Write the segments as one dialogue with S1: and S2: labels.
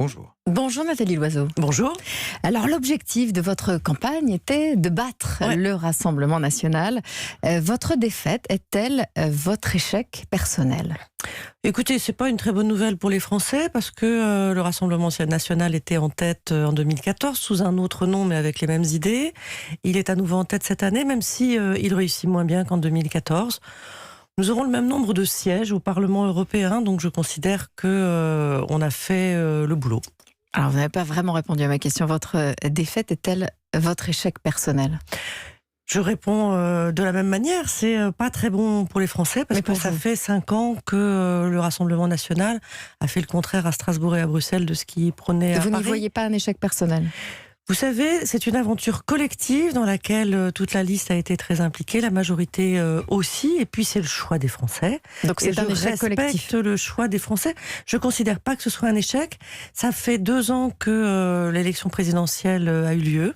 S1: Bonjour.
S2: Bonjour Nathalie Loiseau.
S3: Bonjour.
S2: Alors l'objectif de votre campagne était de battre le Rassemblement national. Votre défaite est-elle votre échec personnel ?
S3: Écoutez, c'est pas une très bonne nouvelle pour les Français parce que le Rassemblement national était en tête en 2014 sous un autre nom mais avec les mêmes idées. Il est à nouveau en tête cette année même si il réussit moins bien qu'en 2014. Nous aurons le même nombre de sièges au Parlement européen, donc je considère que on a fait le boulot.
S2: Alors vous n'avez pas vraiment répondu à ma question. Votre défaite est-elle votre échec personnel ?
S3: Je réponds de la même manière, c'est pas très bon pour les Français parce que ça fait 5 ans que le Rassemblement national a fait le contraire à Strasbourg et à Bruxelles de ce qu'il prônait à Paris.
S2: Vous n'y voyez pas un échec personnel ?
S3: Vous savez, c'est une aventure collective dans laquelle toute la liste a été très impliquée, la majorité aussi, et puis c'est le choix des Français.
S2: Donc c'est un échec collectif.
S3: Je respecte le choix des Français. Je ne considère pas que ce soit un échec. Ça fait 2 ans que l'élection présidentielle a eu lieu.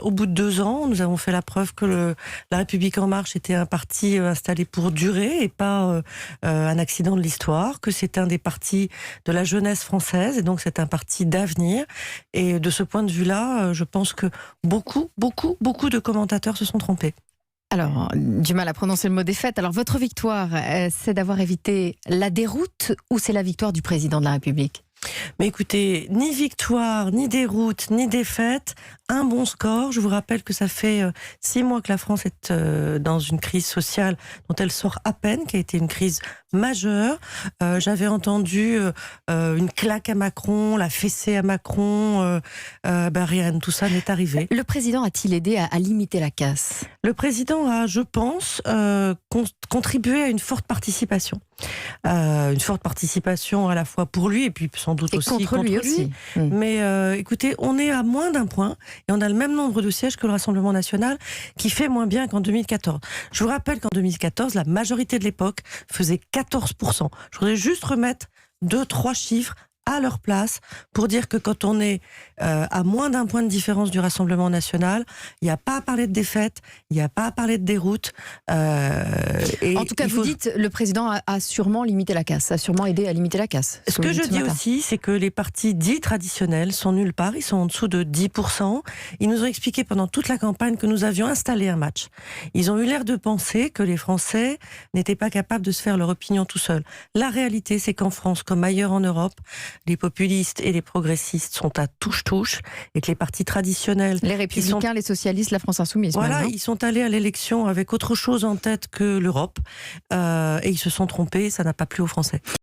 S3: Au bout de 2 ans, nous avons fait la preuve que la République En Marche était un parti installé pour durer et pas un accident de l'histoire, que c'est un des partis de la jeunesse française et donc c'est un parti d'avenir. Et de ce point de vue-là, je pense que beaucoup de commentateurs se sont trompés.
S2: Alors, du mal à prononcer le mot défaite. Alors, votre victoire, c'est d'avoir évité la déroute ou c'est la victoire du président de la République ?
S3: Mais écoutez, ni victoire, ni déroute, ni défaite, un bon score. Je vous rappelle que ça fait 6 mois que la France est dans une crise sociale dont elle sort à peine, qui a été une crise majeure. J'avais entendu une claque à Macron, la fessée à Macron. Rien de tout ça n'est arrivé.
S2: Le président a-t-il aidé à limiter la casse ?
S3: Le président a, je pense, contribué à une forte participation. Une forte participation à la fois pour lui et puis sans doute
S2: et
S3: aussi
S2: contre lui.
S3: Mais écoutez, on est à moins d'1 point et on a le même nombre de sièges que le Rassemblement national qui fait moins bien qu'en 2014. Je vous rappelle qu'en 2014, la majorité de l'époque faisait 14%. Je voudrais juste remettre 2-3 chiffres à leur place pour dire que quand on est à moins d'1 point de différence du Rassemblement national, il n'y a pas à parler de défaite, il n'y a pas à parler de déroute.
S2: En tout cas, vous dites le président a sûrement limité la casse, a sûrement aidé à limiter la casse.
S3: Ce que je dis aussi, c'est que les partis dits traditionnels sont nulle part, ils sont en dessous de 10%. Ils nous ont expliqué pendant toute la campagne que nous avions installé un match. Ils ont eu l'air de penser que les Français n'étaient pas capables de se faire leur opinion tout seuls. La réalité, c'est qu'en France, comme ailleurs en Europe, les populistes et les progressistes sont à touche-touche et que les partis traditionnels...
S2: Les Républicains, les socialistes, la France Insoumise.
S3: Voilà,
S2: même,
S3: ils sont allés à l'élection avec autre chose en tête que l'Europe et ils se sont trompés, ça n'a pas plu aux Français.